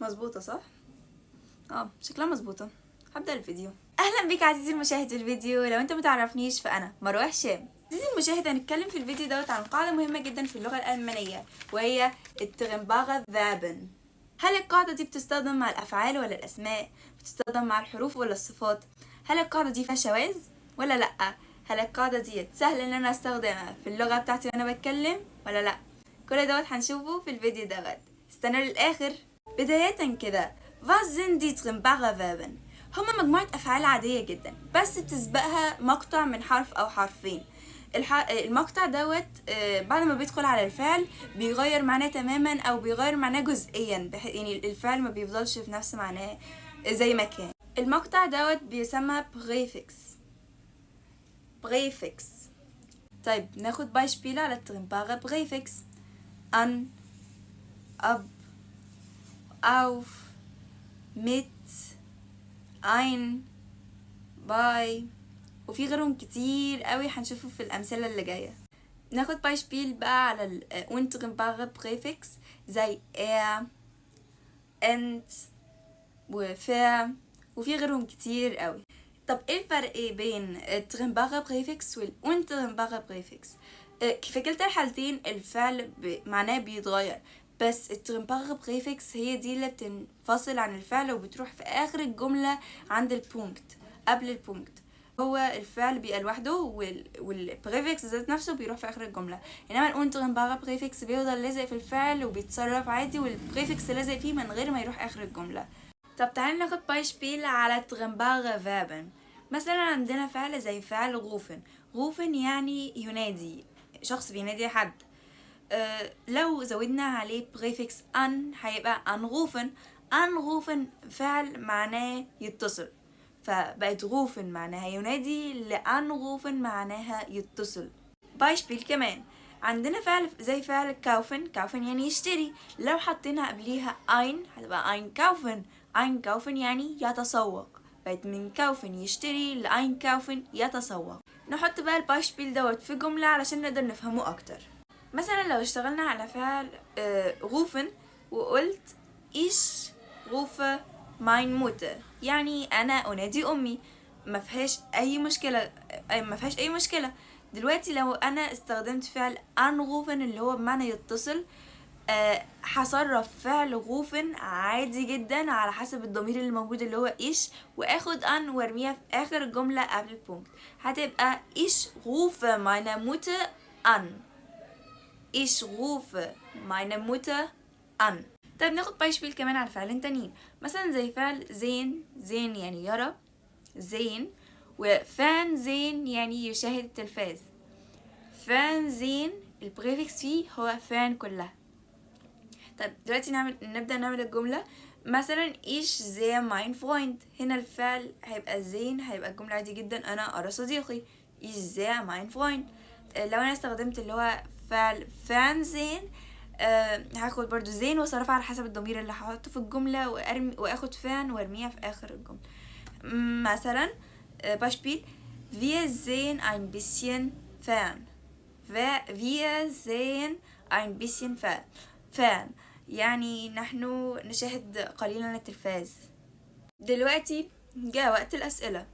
مظبوطة صح؟ شكلها مظبوطة. هبدأ الفيديو. اهلا بك عزيزي المشاهد في الفيديو. لو انت متعرفنيش فانا مروة هشام. عزيزي المشاهد، هنتكلم في الفيديو دوت عن قاعدة مهمة جدا في اللغة الألمانية، وهي الترمباغة فابن. هل القاعدة دي بتستخدم مع الأفعال ولا الأسماء؟ بتستخدم مع الحروف ولا الصفات؟ هل القاعدة دي فيها شواذ ولا لأ؟ هل القاعدة دي سهل ان انا استخدمها في اللغة بتاعتي وانا بتكلم ولا لأ؟ كل دوت هنشوفه في الفيديو دوت. استنوا للآخر. بداية كده، was sind die Trimbacher Verben؟ هما مجموعة أفعال عادية جدا، بس بتسبقها مقطع من حرف أو حرفين. المقطع دوت بعد ما بيدخل على الفعل بيغير معناه تماما أو بيغير معناه جزئيا، يعني الفعل ما بيفضلش في نفس معناه زي ما كان. المقطع دوت بيسمى بريفكس. طيب ناخد بايشبيل على الترمباغة بريفكس. an, ab, auf, mit, ein, باي، وفي غيرهم كتير قوي هنشوفه في الأمثلة اللي جاية. ناخد بايشبيل بقى على ال untrennbare Präfix زي end وfair، وفي غيرهم كتير قوي. طب ايه الفرق بين الترنباغة بريفكس والuntrennbare Präfix؟ في كلتا الحالتين الفعل معناه بيتغير، بس الترنباغة بريفكس هي دي اللي بتنفصل عن الفعل وبتروح في آخر الجملة عند البونكت، قبل البونكت. هو الفعل بيبقى لوحده والبريفكس ذات نفسه بيروح في آخر الجملة، انما الuntrennbare بريفكس بيفضل لازق في الفعل وبيتصرف عادي، والبريفكس لازق فيه من غير ما يروح آخر الجملة. طب تعالي ناخد بايشبيل على ترنباغة فابن. مثلا عندنا فعل زي فعل غوفن. غوفن يعني ينادي، شخص بينادي حد. لو زودنا عليه بريفكس ان هيبقى انغوفن. انغوفن فعل معناه يتصل، فبقت غوفن معناها ينادي، لانغوفن معناها يتصل. بايشبيل كمان عندنا فعل زي فعل كاوفن. كاوفن يعني يشتري، لو حطينا قبليها اين هتبقى اين كاوفن. اين كاوفن يعني يتسوق، بقت من كاوفن يشتري لاين كاوفن يتسوق. نحط بقى البايشبيل دوت في جملة علشان نقدر نفهمه اكتر. مثلا لو اشتغلنا على فعل غوفن وقلت إيش غوفة ماين موتة، يعني أنا أنادي أمي. ما فيهاش أي مشكلة. دلوقتي لو أنا استخدمت فعل أنغوفن اللي هو بمعنى يتصل، هصرف فعل غوفن عادي جدا على حسب الضمير اللي موجود اللي هو إيش، وآخد أن وارميها في آخر الجملة قبل البونكت، هتبقى إيش غوفة ماينة موتة أن. Ich rufe meine Mutter an. طيب ناخد بايشبيل كمان على فعلين تانيين، مثلا زي فعل زين. زين يعني يرى، زين. وفان زين يعني يشاهد التلفاز. فان زين البريفكس فيه هو فان كلها. طيب دلوقتي نبدأ نعمل الجملة. مثلا ich sehe mein Freund، هنا الفعل هيبقى زين، هيبقى الجملة عادي جدا أنا أرى صديقي. ich sehe mein Freund. لو أنا استخدمت اللي هو فعل فان زين، هاخد برضو زين وصرفها على حسب الضمير اللي هحطه في الجملة، واخد فان وارميها في آخر الجملة. مثلا Beispiel: wir sehen ein bisschen fern. wir sehen ein bisschen fern يعني نحن نشاهد قليلا التلفاز. دلوقتي جاء وقت الأسئلة.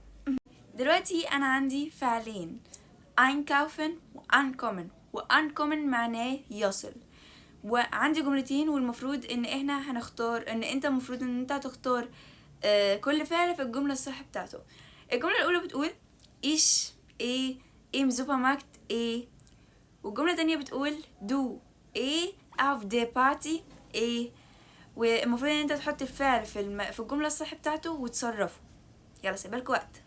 دلوقتي أنا عندي فعلين، einkaufen وankommen. وankommen معناه يصل، وعندي جملتين، والمفروض ان احنا هنختار ان انت المفروض ان انت هتختار كل فعل في الجملة الصح بتاعته. الجملة الأولى بتقول ich im Supermarkt والجملة التانية بتقول du auf der Party والمفروض ان انت تحط الفعل في الجملة الصح بتاعته وتصرفه. يلا سيبالك وقت.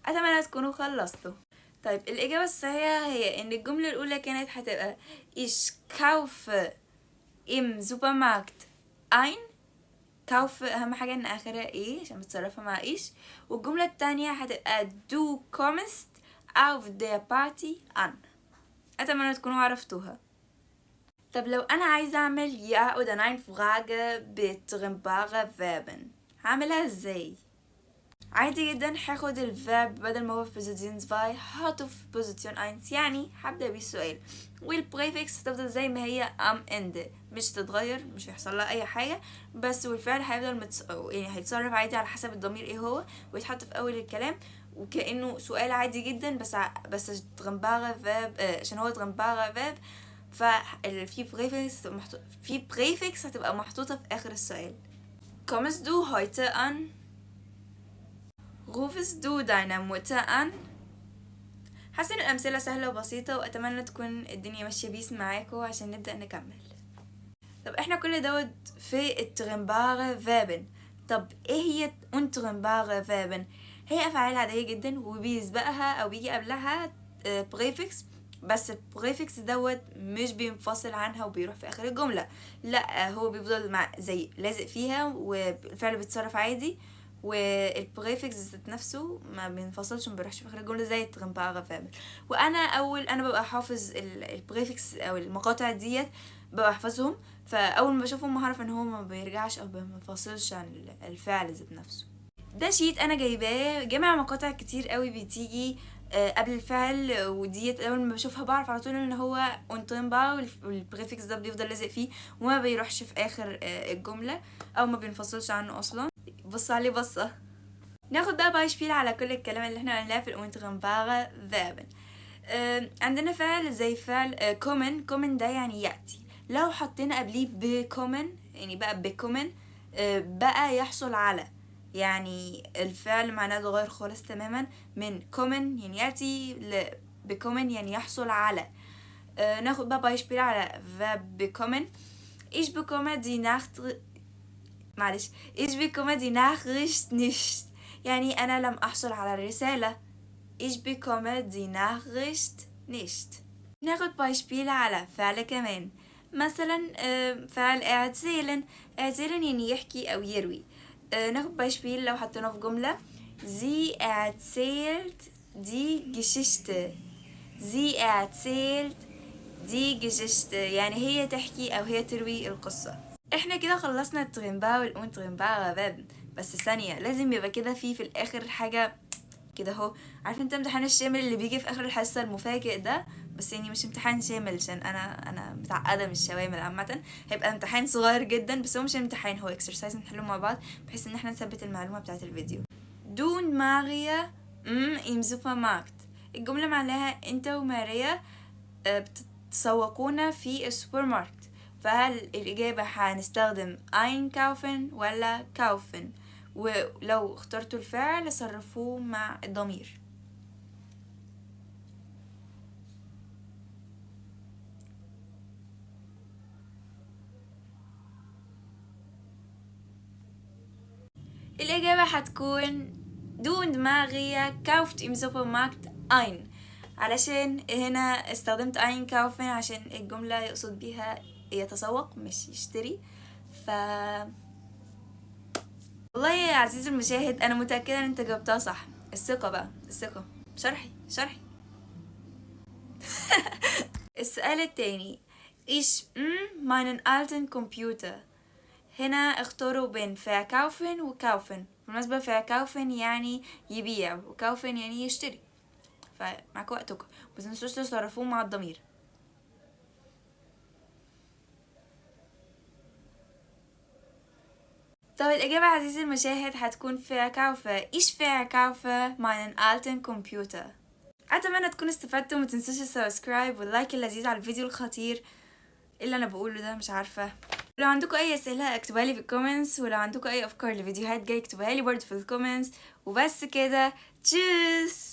أتمنى تكونوا خلصتوا. طيب الإجابة الصحيحة هي إن الجملة الأولى كانت هتبقى ich kaufe im Supermarkt ein. kaufe أهم حاجة إن آخرها عشان متصرفة مع والجملة التانية هتبقى du kommst auf der Party an. أتمنى تكونوا عرفتوها. طب لو أنا عايزة أعمل ja oder nein Frage بترنباغة Verben هعملها إزاي؟ عادي جدا هاخد الفيرب بدل ما هو في بوزيشن 2 هحطه في بوزيشن 1، يعني هبدأ بيه السؤال، والبريفكس هتفضل زي ما هي end، مش تتغير، مش هيحصل لها اي حاجه، بس والفعل هيفضل يعني هيتصرف عادي على حسب الضمير ايه هو، ويتحط في اول الكلام وكأنه سؤال عادي جدا، بس تغنباغه فيرب عشان هو تغنباغه فيرب، ففي بريفكس هتبقى محطوطه في اخر السؤال. Kommst du heute an؟ Rufst du deine Mutter an؟ حاسه ان الامثله سهله وبسيطه، واتمنى تكون الدنيا ماشيه بيس معاكم عشان نبدا نكمل. طب احنا كل دوت في الترمبارة فابن. طب ايه هي انترمبارة فابن؟ هي افعال عاديه جدا وبيسبقها او بيجي قبلها بريفكس، بس البريفكس دوت مش بينفصل عنها وبيروح في اخر الجمله، لا هو بيفضل مع زي لازق فيها والفعل بيتصرف عادي، والبريفكس ذات نفسه ما بينفصلش وما بيروحش في اخر الجمله زي الترمبارة فابن. انا ببقى حافظ البريفكس او المقاطع ديت، ببقى احفظهم، فاول ما بشوفهم هعرف ان هو ما بيرجعش او ما بينفصلش عن الفعل ذات نفسه. ده شيت انا جايباه جمع مقاطع كتير قوي بتيجي قبل الفعل، وديت اول ما بشوفها بعرف على طول ان هو اونترمبا، والبريفكس ده بيفضل لازق فيه وما بيروحش في اخر الجمله او ما بينفصلش عنه اصلا. بص عليه بصه. ناخد بقى بايشبيل على كل الكلام اللي احنا قلناه في الاونترمبارة فيربن. عندنا فعل زي فعل كومن ده يعني يأتي، لو حطينا قبليه بكومن يعني بقى بكومن بقى يحصل على، يعني الفعل معناه اتغير خالص تماما من كومن يعني يأتي بكومن يعني يحصل على. ناخد بقى بايشبيل على verb bekommen. Ich bekomme die ich bekomme die Nachricht nicht، يعني أنا لم أحصل على الرسالة. Ich bekomme die Nachricht nicht. ناخد بايشبيل على فعل كمان، مثلا فعل erzählen يعني يحكي أو يروي. ناخد بايشبيل لو حطيناه في جملة sie erzählt die Geschichte. sie erzählt die Geschichte يعني هي تحكي أو هي تروي القصة. احنا كده خلصنا الترمبا والأونترمبا غباب، بس ثانية لازم يبقى كده في الآخر حاجة كده اهو. عارف انت امتحان الشامل اللي بيجي في اخر الحصه المفاجئ ده، بس يعني مش امتحان شامل عشان انا متعقده من الشوامل عامه، هيبقى امتحان صغير جدا، بس هو مش امتحان، هو اكسرسايز نحله مع بعض بحيث ان احنا نثبت المعلومه بتاعه الفيديو. دون ماريا im Supermarkt. الجمله معناها انت وماريا بتتسوقون في السوبر ماركت، فهل الإجابة هنستخدم einkaufen ولا kaufen؟ ولو اخترتوا الفعل صرفوه مع الضمير. الإجابة هتكون دون ماغية كاوفت im Supermarkt ein، علشان هنا استخدمت einkaufen عشان الجملة يقصد بيها يتسوق مش يشتري. والله يا عزيزي المشاهد انا متأكدة ان انت جاوبتها صح. الثقة بقى، الثقة. شرحي السؤال التاني ich meinen alten Computer. هنا اختاروا بين verkaufen وكaufen. بالمناسبة verkaufen يعني يبيع وكaufen يعني يشتري، فمعكوا وقتكم، بس متنسوش تصرفوه مع الضمير. طب الإجابة عزيزي المشاهد هتكون verkaufe. ich verkaufe meinen alten Computer. أتمنى تكونوا استفدتوا، ومتنسوش السبسكرايب واللايك اللذيذ على الفيديو الخطير اللي أنا بقوله ده، مش عارفة. لو عندكم أي أسئلة اكتبوها لي في الكومنتس، ولو عندكم أي أفكار لفيديوهات جاي اكتبوها لي برضه في الكومنتس. وبس كده، تشيس.